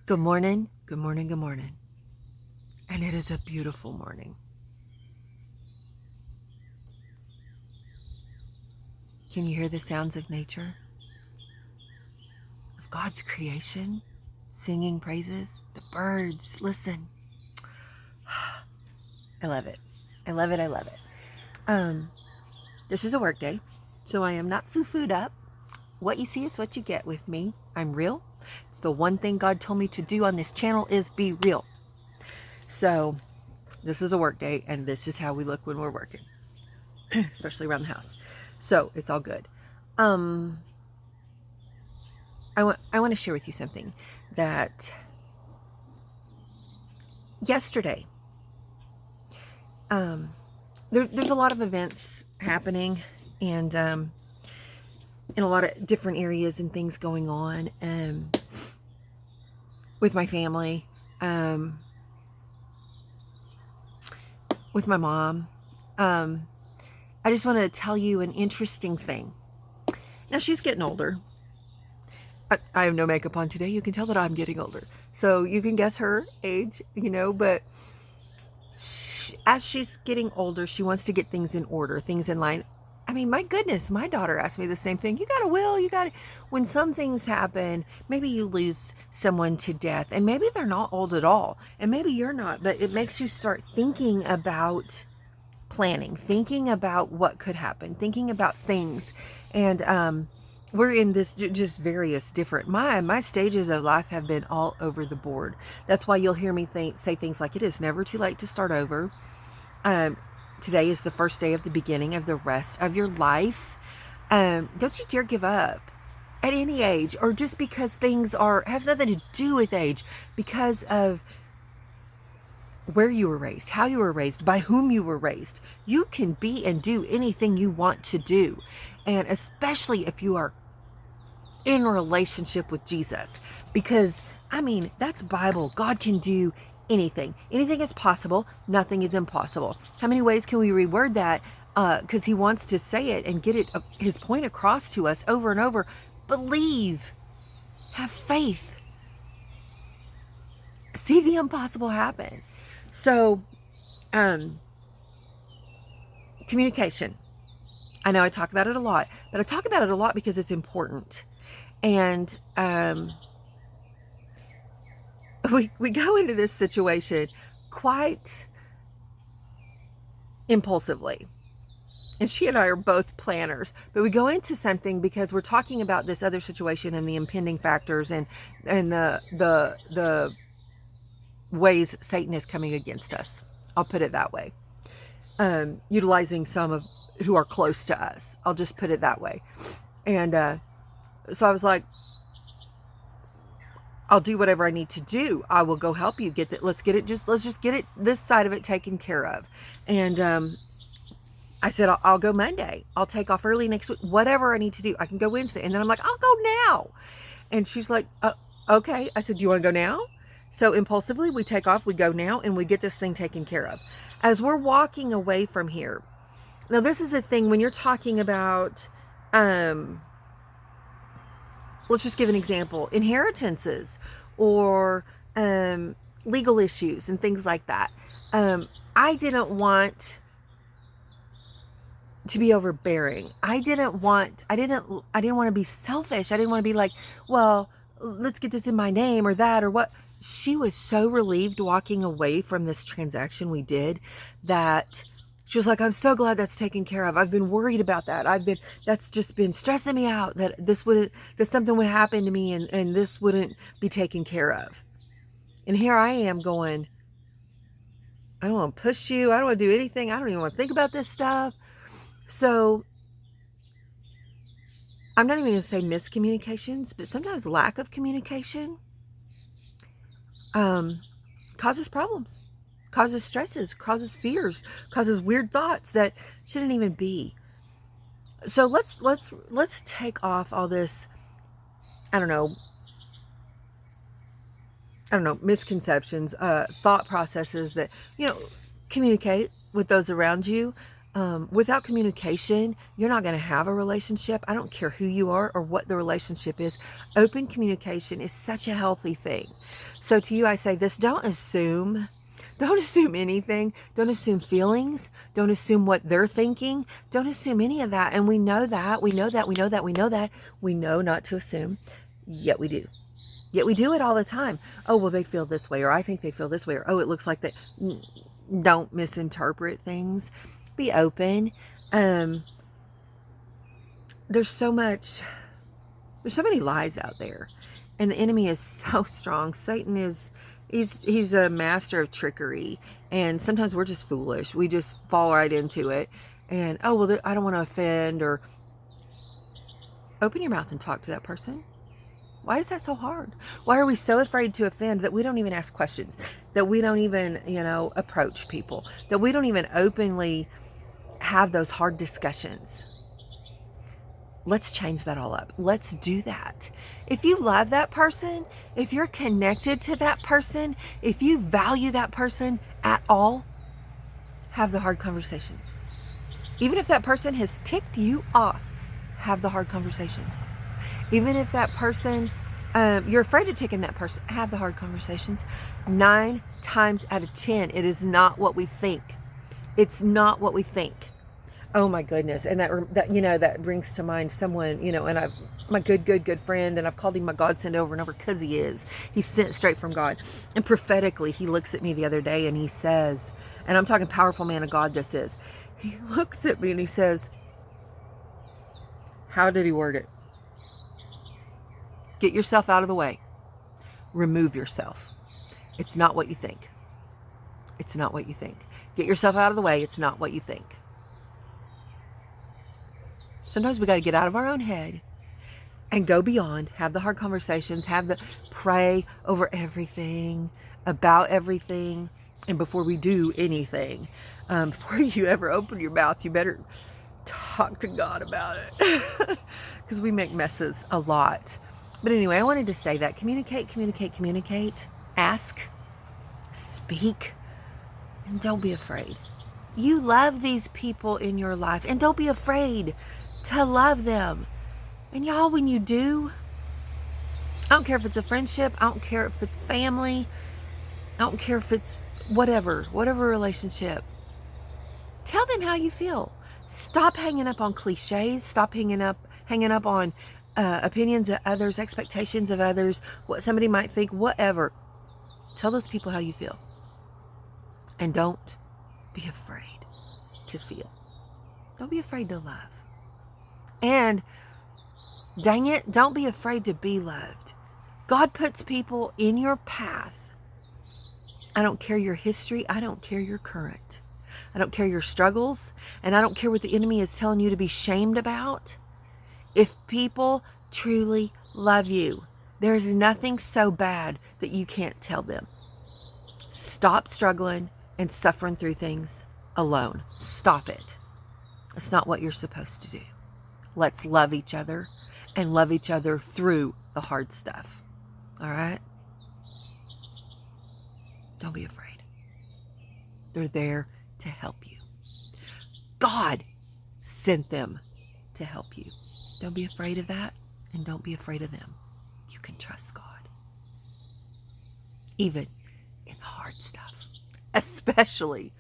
Good morning, good morning, good morning. And it is a beautiful morning. Can you hear the sounds of nature, of God's creation, singing praises? The birds, listen. I love it. I love it. I love it. This is a work day, so I am not foo-fooed up. What you see is what you get with me. I'm real. It's the one thing God told me to do on this channel is be real. So this is a work day, and this is how we look when we're working, especially around the house. So it's all good. I want to share with you something that yesterday, there's a lot of events happening, and in a lot of different areas and things going on with my family, with my mom. I just want to tell you an interesting thing. Now, she's getting older. I have no makeup on today. You can tell that I'm getting older. So you can guess her age, but as she's getting older, she wants to get things in order, things in line. I mean, my goodness, my daughter asked me the same thing. You got a will, when some things happen, maybe you lose someone to death, and maybe they're not old at all, and maybe you're not, but it makes you start thinking about planning, thinking about what could happen, thinking about things. And we're in this just various different, my stages of life have been all over the board. That's why you'll hear me say things like, it is never too late to start over. Today is the first day of the beginning of the rest of your life. Don't you dare give up at any age, or just because things has nothing to do with age, because of where you were raised, how you were raised, by whom you were raised. You can be and do anything you want to do. And especially if you are in a relationship with Jesus, because I mean, that's Bible. God can do anything. Anything is possible. Nothing is impossible. How many ways can we reword that? Because he wants to say it and get his point across to us over and over. Believe, have faith, see the impossible happen. So, communication. I know I talk about it a lot, but I talk about it a lot because it's important. And we go into this situation quite impulsively. And she and I are both planners, but we go into something because we're talking about this other situation and the impending factors and the ways Satan is coming against us. I'll put it that way. Utilizing some of who are close to us. I'll just put it that way. And so I was like, I'll do whatever I need to do. I will go help you get that. Let's just get it, this side of it taken care of. And I said, I'll go Monday. I'll take off early next week. Whatever I need to do. I can go Wednesday. And then I'm like, I'll go now. And she's like, okay. I said, do you want to go now? So impulsively, we take off, we go now, and we get this thing taken care of. As we're walking away from here. Now, this is a thing when you're talking about, let's just give an example, inheritances or legal issues and things like that. I didn't want to be overbearing. I didn't want to be selfish. I didn't want to be like, well, let's get this in my name or that or what. She was so relieved walking away from this transaction we did that she was like, I'm so glad that's taken care of. I've been worried about that. That's just been stressing me out that that something would happen to me and this wouldn't be taken care of. And here I am going, I don't want to push you. I don't want to do anything. I don't even want to think about this stuff. So I'm not even going to say miscommunications, but sometimes lack of communication causes problems, causes stresses, causes fears, causes weird thoughts that shouldn't even be. So let's take off all this, I don't know, misconceptions, thought processes that, communicate with those around you. Without communication, you're not going to have a relationship. I don't care who you are or what the relationship is. Open communication is such a healthy thing. So to you, I say this: don't assume. Don't assume anything. Don't assume feelings. Don't assume what they're thinking. Don't assume any of that. And we know that. We know that. We know that. We know that. We know not to assume. Yet we do. Yet we do it all the time. Oh, well, they feel this way, or I think they feel this way, or oh, it looks like that. Don't misinterpret things. Be open. There's so many lies out there, and the enemy is so strong. Satan is, he's a master of trickery, and sometimes we're just foolish. We just fall right into it, and oh, well, I don't want to offend. Or open your mouth and talk to that person. Why is that so hard? Why are we so afraid to offend that we don't even ask questions, that we don't even, approach people, that we don't even openly have those hard discussions? Let's change that all up. Let's do that. If you love that person, if you're connected to that person, if you value that person at all, have the hard conversations. Even if that person has ticked you off, have the hard conversations. Even if that person, you're afraid of ticking that person, have the hard conversations. 9 times out of 10, it is not what we think. It's not what we think. Oh my goodness. And that brings to mind someone, and my good friend, and I've called him my godsend over and over because he's sent straight from God. And prophetically, he looks at me the other day and he says, and I'm talking powerful man of God this is, he looks at me and he says, how did he word it? Get yourself out of the way. Remove yourself. It's not what you think. It's not what you think. Get yourself out of the way. It's not what you think. Sometimes we got to get out of our own head and go beyond, have the hard conversations, pray over everything, about everything. And before we do anything, before you ever open your mouth, you better talk to God about it. Because we make messes a lot. But anyway, I wanted to say that. Communicate. Ask, speak, and don't be afraid. You love these people in your life, and don't be afraid to love them. And y'all, when you do, I don't care if it's a friendship, I don't care if it's family, I don't care if it's whatever relationship, tell them how you feel. Stop hanging up on cliches. Stop hanging up on opinions of others, expectations of others, what somebody might think, whatever. Tell those people how you feel. And don't be afraid to feel. Don't be afraid to love. And dang it, don't be afraid to be loved. God puts people in your path. I don't care your history. I don't care your current. I don't care your struggles. And I don't care what the enemy is telling you to be shamed about. If people truly love you, there is nothing so bad that you can't tell them. Stop struggling and suffering through things alone. Stop it. It's not what you're supposed to do. Let's love each other and love each other through the hard stuff. All right? Don't be afraid. They're there to help you. God sent them to help you. Don't be afraid of that, and don't be afraid of them. You can trust God. Even in the hard stuff. Especially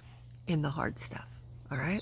in the hard stuff. All right?